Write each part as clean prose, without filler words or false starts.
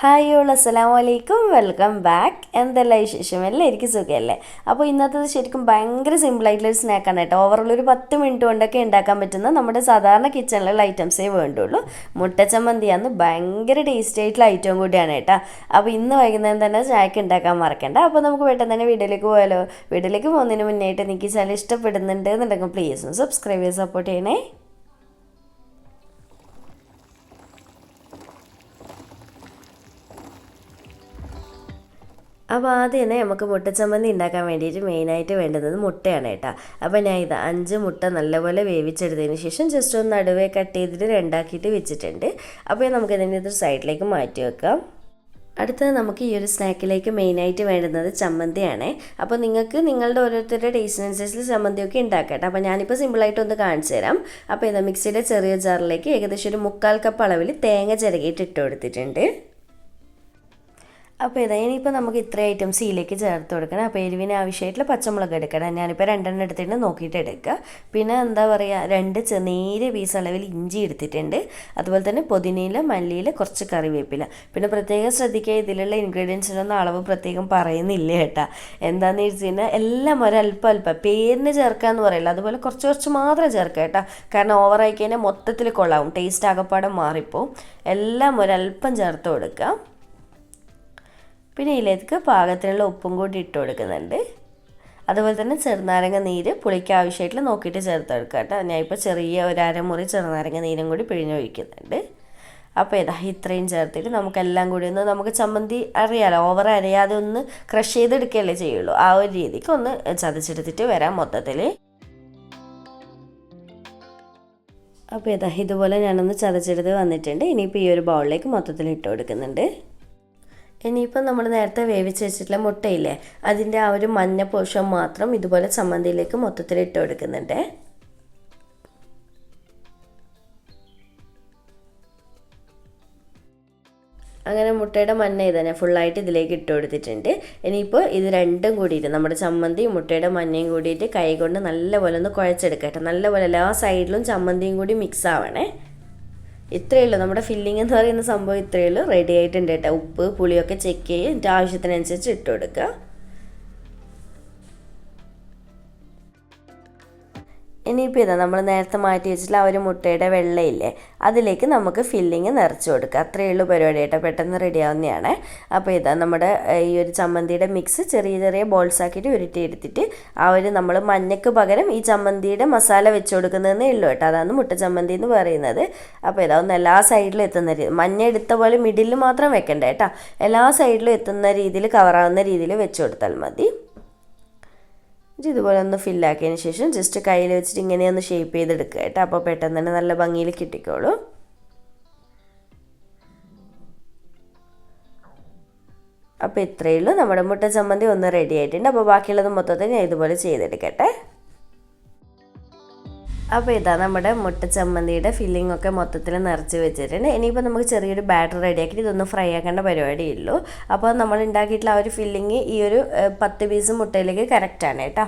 Hi all അസ്സലാമു അലൈക്കും, welcome back. എന്തെല്ലാം വിശേഷം? എല്ലാവർക്കും സുഖമല്ലേ? അപ്പോൾ ഇന്നത്തേത് ശരിക്കും ഭയങ്കര സിമ്പിളായിട്ടുള്ളൊരു സ്നാക്കാണ് കേട്ടോ. ഓവറുള്ളൊരു 10 മിനിറ്റ് കൊണ്ടൊക്കെ ഉണ്ടാക്കാൻ പറ്റുന്ന നമ്മുടെ സാധാരണ കിച്ചണിലുള്ള ഐറ്റംസേ വേണ്ടുള്ളൂ. മുട്ടച്ചമ്മന്തിയാന്ന് ഭയങ്കര ടേസ്റ്റി ആയിട്ടുള്ള ഐറ്റം കൂടിയാണ് കേട്ടോ. അപ്പോൾ ഇന്ന് വൈകുന്നേരം തന്നെ ചായക്ക് ഉണ്ടാക്കാൻ മറക്കണ്ട. അപ്പോൾ നമുക്ക് പെട്ടെന്ന് തന്നെ വീഡിയോയിലേക്ക് പോയാലോ? വീഡിയോയിലേക്ക് പോകുന്നതിന് മുന്നേയായിട്ട് എനിക്ക് ചാനൽ ഇഷ്ടപ്പെടുന്നുണ്ട് എന്നുണ്ടെങ്കിൽ പ്ലീസ് ഒന്ന് സബ്സ്ക്രൈബ് ചെയ്ത് സപ്പോർട്ട് ചെയ്യണേ. അപ്പോൾ ആദ്യം തന്നെ നമുക്ക് മുട്ടച്ചമ്മന്തി ഉണ്ടാക്കാൻ വേണ്ടിയിട്ട് മെയിനായിട്ട് വേണ്ടുന്നത് മുട്ടയാണ് കേട്ടോ. അപ്പോൾ ഞാൻ ഇത് 5 മുട്ട നല്ലപോലെ വേവിച്ചെടുത്തതിന് ശേഷം ജസ്റ്റ് ഒന്ന് നടുവേ കട്ട് ചെയ്തിട്ട് രണ്ടാക്കിയിട്ട് വെച്ചിട്ടുണ്ട്. അപ്പോൾ നമുക്ക് ഇതിൻ്റെ ഇതൊരു സൈഡിലേക്ക് മാറ്റി വെക്കാം. അടുത്തത് നമുക്ക് ഈ ഒരു സ്നാക്കിലേക്ക് മെയിനായിട്ട് വേണ്ടുന്നത് ചമ്മന്തിയാണ്. അപ്പോൾ നിങ്ങൾക്ക് നിങ്ങളുടെ ഓരോരുത്തരുടെ ടേസ്റ്റിനനുസരിച്ച് ചമ്മന്തിയൊക്കെ ഉണ്ടാക്കട്ടെ. അപ്പോൾ ഞാനിപ്പോൾ സിമ്പിളായിട്ട് ഒന്ന് കാണിച്ചു തരാം. അപ്പോൾ ഇത് മിക്സിയുടെ ചെറിയ ജാറിലേക്ക് ഏകദേശം ഒരു 1/4 കപ്പ് അളവിൽ തേങ്ങ ചിരകിയിട്ട് ഇട്ട് കൊടുത്തിട്ടുണ്ട്. അപ്പോൾ ഇനിയിപ്പോൾ നമുക്ക് ഇത്ര ഐറ്റംസ് ഇതിലേക്ക് ചേർത്ത് കൊടുക്കണം. അപ്പോൾ എരിവിന് ആവശ്യമായിട്ടുള്ള പച്ചമുളക് എടുക്കണം. ഞാനിപ്പോൾ 2 എടുത്തിട്ട് നോക്കിയിട്ട് എടുക്കുക. പിന്നെ എന്താ പറയുക, 2 നേരിയ പീസ് അളവിൽ ഇഞ്ചി എടുത്തിട്ടുണ്ട്. അതുപോലെ തന്നെ പുതിനയില, മല്ലിയില, കുറച്ച് കറിവേപ്പില. പിന്നെ പ്രത്യേകം ശ്രദ്ധിക്കുക, ഇതിലുള്ള ഇൻഗ്രീഡിയൻസിനൊന്നും അളവ് പ്രത്യേകം പറയുന്നില്ല കേട്ടോ. എന്താണെന്ന് വെച്ച് കഴിഞ്ഞാൽ എല്ലാം ഒരല്പം പേരിന് ചേർക്കാമെന്ന് പറയില്ല, അതുപോലെ കുറച്ച് മാത്രം ചേർക്കുക കേട്ടോ. കാരണം ഓവറായി കഴിഞ്ഞാൽ മൊത്തത്തിൽ കൊള്ളാവും, ടേസ്റ്റ് ആകപ്പാടെ മാറിപ്പോവും. എല്ലാം ഒരല്പം ചേർത്ത് കൊടുക്കുക. പിന്നെ ഇതിലേക്ക് പാകത്തിനുള്ള ഉപ്പും കൂടി ഇട്ട് കൊടുക്കുന്നുണ്ട്. അതുപോലെ തന്നെ ചെറുനാരങ്ങ നീര് പുളിക്ക് ആവശ്യമായിട്ടുള്ള നോക്കിയിട്ട് ചേർത്ത് കൊടുക്കുക കേട്ടോ. ഞാനിപ്പോൾ ചെറിയ ഒരു അരമുറി ചെറുനാരങ്ങ നീരും കൂടി പിഴിഞ്ഞൊഴിക്കുന്നുണ്ട്. അപ്പോൾ ഇത്രയും ചേർത്തിട്ട് നമുക്കെല്ലാം കൂടി ഒന്ന്, നമുക്ക് ചമ്മന്തി അറിയാലോ, ഓവർ അരയാതെ ഒന്ന് ക്രഷ് ചെയ്തെടുക്കുകയല്ലേ ചെയ്യുള്ളൂ. ആ ഒരു രീതിക്ക് ഒന്ന് ചതച്ചെടുത്തിട്ട് വരാം മൊത്തത്തിൽ. അപ്പോൾ ഇതുപോലെ ഞാനൊന്ന് ചതച്ചെടുത്ത് വന്നിട്ടുണ്ട്. ഇനിയിപ്പോൾ ഈ ഒരു ബൗളിലേക്ക് മൊത്തത്തിൽ ഇട്ട് കൊടുക്കുന്നുണ്ട്. ഇനിയിപ്പം നമ്മൾ നേരത്തെ വേവിച്ച് വെച്ചിട്ടുള്ള മുട്ടയില്ലേ, അതിൻ്റെ ആ ഒരു മഞ്ഞ പോഷൻ മാത്രം ഇതുപോലെ ചമ്മന്തിയിലേക്ക് മൊത്തത്തിൽ ഇട്ട് കൊടുക്കുന്നുണ്ട്. അങ്ങനെ മുട്ടയുടെ മഞ്ഞ ഇതന്നെ ഫുള്ളായിട്ട് ഇതിലേക്ക് ഇട്ട് കൊടുത്തിട്ടുണ്ട്. ഇനിയിപ്പോൾ ഇത് രണ്ടും കൂടിയിട്ട് നമ്മുടെ ചമ്മന്തിയും മുട്ടയുടെ മഞ്ഞയും കൂടിയിട്ട് കൈ കൊണ്ട് നല്ലപോലെ ഒന്ന് കുഴച്ചെടുക്കട്ടെ. നല്ലപോലെ എല്ലാ സൈഡിലും ചമ്മന്തിയും കൂടി മിക്സ് ആവണേ. ഇത്രയേ ഉള്ളൂ നമ്മുടെ ഫില്ലിംഗ് എന്ന് പറയുന്ന സംഭവം. ഇത്രയേ ഉള്ളൂ, റെഡി ആയിട്ടുണ്ട് കേട്ടോ. ഉപ്പ് പുളിയൊക്കെ ചെക്ക് ചെയ്ത് എൻ്റെ ആവശ്യത്തിനനുസരിച്ച് ഇട്ട് കൊടുക്കുക. ഇനിയിപ്പോൾ നമ്മൾ നേരത്തെ മാറ്റി വെച്ചിട്ടുള്ള ആ ഒരു മുട്ടയുടെ വെള്ളയില്ലേ, അതിലേക്ക് നമുക്ക് ഫില്ലിങ് നിറച്ച് കൊടുക്കുക. അത്രയേ ഉള്ളൂ പരിപാടി കേട്ടോ, പെട്ടെന്ന് റെഡി ആവുന്നതാണ്. അപ്പോൾ നമ്മുടെ ഈ ഒരു ചമ്മന്തിയുടെ മിക്സ് ചെറിയ ചെറിയ ബോൾസ് ആക്കിയിട്ട് ഉരുട്ടി എടുത്തിട്ട് ആ ഒരു നമ്മൾ മഞ്ഞക്ക് പകരം ഈ ചമ്മന്തിയുടെ മസാല വെച്ച് കൊടുക്കുന്നതെന്നേ ഉള്ളൂ കേട്ടോ. അതാണ് മുട്ട ചമ്മന്തി എന്ന് പറയുന്നത്. അപ്പോൾ ഒന്ന് എല്ലാ സൈഡിലും എത്തുന്ന രീതി, മഞ്ഞ എടുത്ത പോലെ മിഡിൽ മാത്രം വെക്കണ്ട കേട്ടോ, എല്ലാ സൈഡിലും എത്തുന്ന രീതിയിൽ കവറാവുന്ന രീതിയിൽ വെച്ച് കൊടുത്താൽ മതി. ഇതുപോലെ ഒന്ന് ഫില്ലാക്കിയതിന് ശേഷം ജസ്റ്റ് കയ്യിൽ വെച്ചിട്ട് ഇങ്ങനെയൊന്ന് ഷേപ്പ് ചെയ്തെടുക്കുക കേട്ടോ. അപ്പോൾ പെട്ടെന്ന് തന്നെ നല്ല ഭംഗിയിൽ കിട്ടിക്കോളൂ. അപ്പോൾ ഇത്രയേ ഉള്ളൂ, നമ്മുടെ മുട്ട ചമ്മന്തി ഒന്ന് റെഡി ആയിട്ടുണ്ട്. അപ്പോൾ ബാക്കിയുള്ളത് മൊത്തത്തിൽ ഞാൻ ഇതുപോലെ ചെയ്തെടുക്കട്ടെ. അപ്പോൾ നമ്മുടെ മുട്ട ചമ്മന്തിയുടെ ഫില്ലിംഗ് ഒക്കെ മൊത്തത്തിൽ നിറച്ച് വെച്ചിട്ടുണ്ട്. ഇനിയിപ്പോൾ നമുക്ക് ചെറിയൊരു ബാറ്റർ റെഡിയാക്കിയിട്ട് ഇതൊന്ന് ഫ്രൈ ആക്കേണ്ട പരിപാടിയുള്ളൂ. അപ്പോൾ നമ്മൾ ഉണ്ടാക്കിയിട്ടുള്ള ആ ഒരു ഫില്ലിങ് ഈ ഒരു 10 പീസ് മുട്ടയിലേക്ക് കറക്റ്റാണ് കേട്ടോ.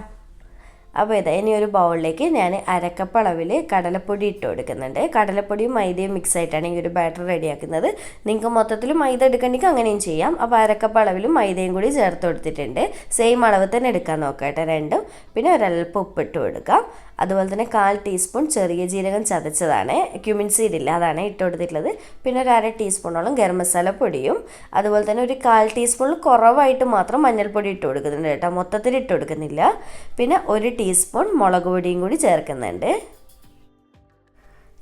അപ്പോൾ ഇനി ഒരു ബൗളിലേക്ക് ഞാൻ 1/2 കപ്പ് അളവിൽ കടലപ്പൊടി ഇട്ട് കൊടുക്കുന്നുണ്ട്. കടലപ്പൊടിയും മൈദയും മിക്സ് ആയിട്ടാണ് ഈ ഒരു ബാറ്റർ റെഡിയാക്കുന്നത്. നിങ്ങൾക്ക് മൊത്തത്തിൽ മൈദ എടുക്കണമെങ്കിൽ അങ്ങനെയും ചെയ്യാം. അപ്പോൾ 1/2 കപ്പ് അളവിൽ മൈദയും കൂടി ചേർത്ത് കൊടുത്തിട്ടുണ്ട്. സെയിം അളവ് തന്നെ എടുക്കാൻ നോക്കാം കേട്ടോ രണ്ടും. പിന്നെ ഒരല്പം ഉപ്പിട്ട് കൊടുക്കാം. അതുപോലെ തന്നെ 1/4 ടീസ്പൂൺ ചെറിയ ജീരകം ചതച്ചതാണ്, ക്യുമിൻ സീഡ് ഇല്ല, അതാണ് ഇട്ട് കൊടുത്തിട്ടുള്ളത്. പിന്നെ ഒരു 1/2 ടീസ്പൂണോളം ഗരം മസാല പൊടിയും അതുപോലെ തന്നെ ഒരു 1/4 ടീസ്പൂണിൽ കുറവായിട്ട് മാത്രം മഞ്ഞൾപ്പൊടി ഇട്ട് കൊടുക്കുന്നുണ്ട് കേട്ടോ, മൊത്തത്തിൽ ഇട്ട് കൊടുക്കുന്നില്ല. പിന്നെ 1 ടീസ്പൂൺ മുളക് പൊടിയും കൂടി ചേർക്കുന്നുണ്ട്.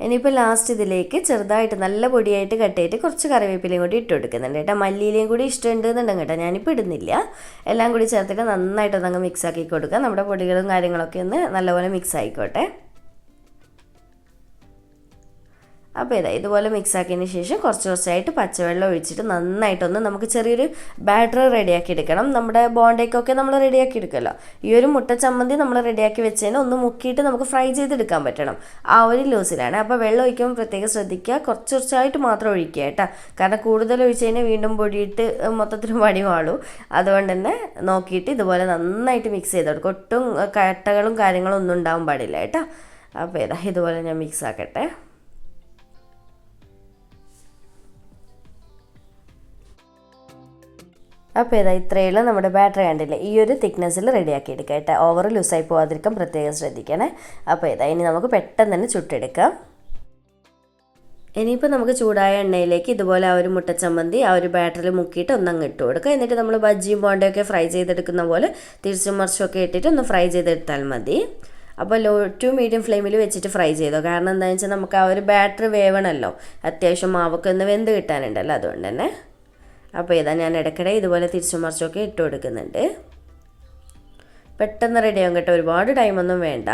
ഇനിയിപ്പോൾ ലാസ്റ്റ് ഇതിലേക്ക് ചെറുതായിട്ട് നല്ല പൊടിയായിട്ട് കട്ട് ചെയ്തിട്ട് കുറച്ച് കറിവേപ്പിലയും കൂടി ഇട്ട് കൊടുക്കുന്നുണ്ട് കേട്ടോ. മല്ലിയിലയും കൂടി ഇഷ്ടമുണ്ടെന്നുണ്ടെങ്കിൽ കേട്ടോ, ഞാനിപ്പോൾ ഇടുന്നില്ല. എല്ലാം കൂടി ചേർത്തിട്ട് നന്നായിട്ടൊന്നങ്ങ് മിക്സ് ആക്കി കൊടുക്കുക. നമ്മുടെ പൊടികളും കാര്യങ്ങളൊക്കെ ഒന്ന് നല്ലപോലെ മിക്സ് ആയിക്കോട്ടെ. അപ്പോൾ ഇതുപോലെ മിക്സ് ആക്കിയതിന് ശേഷം കുറച്ചായിട്ട് പച്ചവെള്ളം ഒഴിച്ചിട്ട് നന്നായിട്ടൊന്ന് നമുക്ക് ചെറിയൊരു ബാറ്റർ റെഡിയാക്കി എടുക്കണം. നമ്മുടെ ബോണ്ടേക്കൊക്കെ നമ്മൾ റെഡിയാക്കി എടുക്കുമല്ലോ, ഈ ഒരു മുട്ട ചമ്മന്തി നമ്മൾ റെഡിയാക്കി വെച്ചതിന് ഒന്ന് മുക്കിയിട്ട് നമുക്ക് ഫ്രൈ ചെയ്തെടുക്കാൻ പറ്റണം, ആ ഒരു ലൂസിലാണ്. അപ്പോൾ വെള്ളം ഒഴിക്കുമ്പോൾ പ്രത്യേകം ശ്രദ്ധിക്കുക, കുറച്ചായിട്ട് മാത്രം ഒഴിക്കുക കേട്ടോ. കാരണം കൂടുതൽ ഒഴിച്ച് കഴിഞ്ഞാൽ വീണ്ടും പൊടിയിട്ട് മൊത്തത്തിൽ വടിവാളും. അതുകൊണ്ട് തന്നെ നോക്കിയിട്ട് ഇതുപോലെ നന്നായിട്ട് മിക്സ് ചെയ്ത് കൊടുക്കും. ഒട്ടും കട്ടകളും കാര്യങ്ങളും ഒന്നും ഉണ്ടാവാൻ പാടില്ല കേട്ടോ. അപ്പോൾ ഇതുപോലെ ഞാൻ മിക്സ് ആക്കട്ടെ. അപ്പോൾ ഇതാ ഇത്രയുള്ള നമ്മുടെ ബാറ്ററി കണ്ടില്ലേ, ഈ ഒരു തിക്നെസ്സിൽ റെഡിയാക്കി എടുക്കുക കേട്ടോ. ഓവർ ലൂസായി പോകാതിരിക്കാൻ പ്രത്യേകം ശ്രദ്ധിക്കണേ. അപ്പോൾ ഇതാ ഇനി നമുക്ക് പെട്ടെന്ന് തന്നെ ചുട്ടെടുക്കാം. ഇനിയിപ്പോൾ നമുക്ക് ചൂടായ എണ്ണയിലേക്ക് ഇതുപോലെ ആ ഒരു മുട്ടച്ചമ്മന്തി ആ ഒരു ബാറ്ററിൽ മുക്കിയിട്ട് ഒന്നങ്ങ് ഇട്ട് കൊടുക്കുക. എന്നിട്ട് നമ്മൾ ബജ്ജിയും ബോണ്ടയൊക്കെ ഫ്രൈ ചെയ്തെടുക്കുന്ന പോലെ തിരിച്ചും മറിച്ചൊക്കെ ഇട്ടിട്ട് ഒന്ന് ഫ്രൈ ചെയ്തെടുത്താൽ മതി. അപ്പോൾ ലോ ടു മീഡിയം ഫ്ലെയിമിൽ വെച്ചിട്ട് ഫ്രൈ ചെയ്തോ. കാരണം എന്താണെന്ന് വെച്ചാൽ നമുക്ക് ആ ഒരു ബാറ്ററി വേവണമല്ലോ, അത്യാവശ്യം മാവൊക്കെ ഒന്ന് വെന്ത് കിട്ടാനുണ്ടല്ലോ, അതുകൊണ്ട് തന്നെ. അപ്പോൾ ഇതാ ഞാൻ ഇടയ്ക്കിടെ ഇതുപോലെ തിരിച്ചും മറിച്ചൊക്കെ ഇട്ട് കൊടുക്കുന്നുണ്ട്. പെട്ടെന്ന് റെഡിയാകും കേട്ടോ, ഒരുപാട് ടൈമൊന്നും വേണ്ട.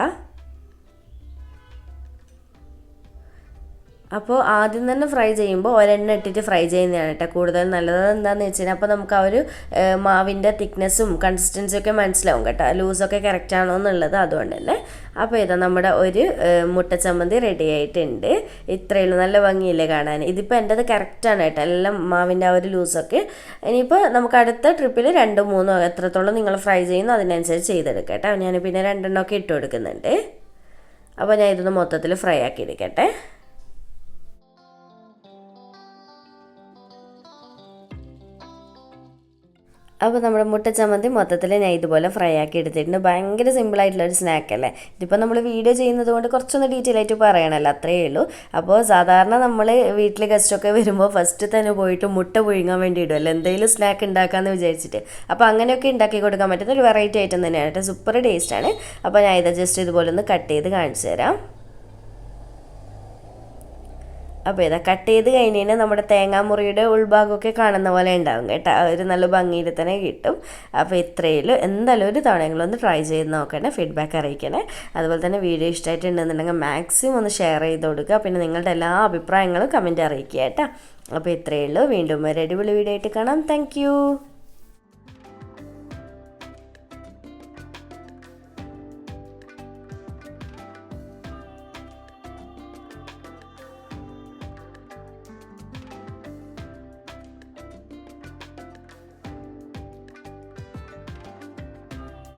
അപ്പോൾ ആദ്യം തന്നെ ഫ്രൈ ചെയ്യുമ്പോൾ ഒരെണ്ണ ഇട്ടിട്ട് ഫ്രൈ ചെയ്യുന്നതാണ് കേട്ടോ കൂടുതൽ നല്ലത്. എന്താണെന്ന് വെച്ച് കഴിഞ്ഞാൽ അപ്പോൾ നമുക്ക് ആ ഒരു മാവിൻ്റെ തിക്നെസ്സും കൺസിസ്റ്റൻസിയും ഒക്കെ മനസ്സിലാവും കേട്ടോ, ലൂസൊക്കെ കറക്റ്റ് ആണോ എന്നുള്ളത്. അതുകൊണ്ട് തന്നെ അപ്പോൾ ഇതാ നമ്മുടെ ഒരു മുട്ടച്ചമ്മന്തി റെഡി ആയിട്ടുണ്ട്. ഇത്രയുള്ളൂ, നല്ല ഭംഗിയില്ലേ കാണാൻ. ഇതിപ്പോൾ എൻ്റെത് കറക്റ്റാണ് കേട്ടോ, എല്ലാം മാവിൻ്റെ ആ ഒരു ലൂസൊക്കെ. ഇനിയിപ്പോൾ നമുക്ക് അടുത്ത ട്രിപ്പിൽ 2, 3 എത്രത്തോളം നിങ്ങൾ ഫ്രൈ ചെയ്യുന്നു അതിനനുസരിച്ച് ചെയ്തെടുക്കാം കേട്ടോ. ഞാൻ പിന്നെ 2 എണ്ണമൊക്കെ ഇട്ട് കൊടുക്കുന്നുണ്ട്. അപ്പോൾ ഞാൻ ഇതൊന്ന് മൊത്തത്തിൽ ഫ്രൈ ആക്കി എടുക്കട്ടെ. അപ്പോൾ നമ്മുടെ മുട്ട ചമ്മന്തി മൊത്തത്തിൽ ഞാൻ ഇതുപോലെ ഫ്രൈ ആക്കി എടുത്തിട്ടുണ്ട്. ഭയങ്കര സിമ്പിളായിട്ടുള്ളൊരു സ്നാക്കല്ലേ. ഇതിപ്പോൾ നമ്മൾ വീഡിയോ ചെയ്യുന്നത് കൊണ്ട് കുറച്ചൊന്ന് ഡീറ്റെയിൽ ആയിട്ട് പറയണമല്ലോ, അത്രയേ ഉള്ളൂ. അപ്പോൾ സാധാരണ നമ്മൾ വീട്ടിൽ ഗസ്റ്റൊക്കെ വരുമ്പോൾ ഫസ്റ്റ് തന്നെ പോയിട്ട് മുട്ട പുഴുങ്ങാൻ വേണ്ടി ഇടുമല്ലോ, എന്തെങ്കിലും സ്നാക്ക് ഉണ്ടാക്കാമെന്ന് വിചാരിച്ചിട്ട്. അപ്പോൾ അങ്ങനെയൊക്കെ ഉണ്ടാക്കി കൊടുക്കാൻ പറ്റുന്ന ഒരു വെറൈറ്റി ഐറ്റം തന്നെയാണ് കേട്ടോ, സൂപ്പർ ടേസ്റ്റാണ്. അപ്പോൾ ഞാൻ ഇത് ജസ്റ്റ് ഇതുപോലെ ഒന്ന് കട്ട് ചെയ്ത് കാണിച്ചു തരാം. അപ്പോൾ ഇതാ കട്ട് ചെയ്ത് കഴിഞ്ഞ് കഴിഞ്ഞാൽ നമ്മുടെ തേങ്ങാമുറിയുടെ ഉൾഭാഗമൊക്കെ കാണുന്ന പോലെ ഉണ്ടാവും കേട്ടോ, ഒരു നല്ല ഭംഗിയിൽ തന്നെ കിട്ടും. അപ്പോൾ ഇത്രയിൽ എന്തായാലും ഒരു തവണയെങ്കിലും ട്രൈ ചെയ്ത് നോക്കണേ, ഫീഡ്ബാക്ക് അറിയിക്കണേ. അതുപോലെ തന്നെ വീഡിയോ ഇഷ്ടമായിട്ടുണ്ടെന്നുണ്ടെങ്കിൽ മാക്സിമം ഒന്ന് ഷെയർ ചെയ്ത് കൊടുക്കുക. പിന്നെ നിങ്ങളുടെ എല്ലാ അഭിപ്രായങ്ങളും കമൻറ്റ് അറിയിക്കുക കേട്ടോ. അപ്പോൾ ഇത്രയേ ഉള്ളൂ, വീണ്ടും ഒരു അടിപൊളി വീഡിയോ ആയിട്ട് കാണാം. താങ്ക്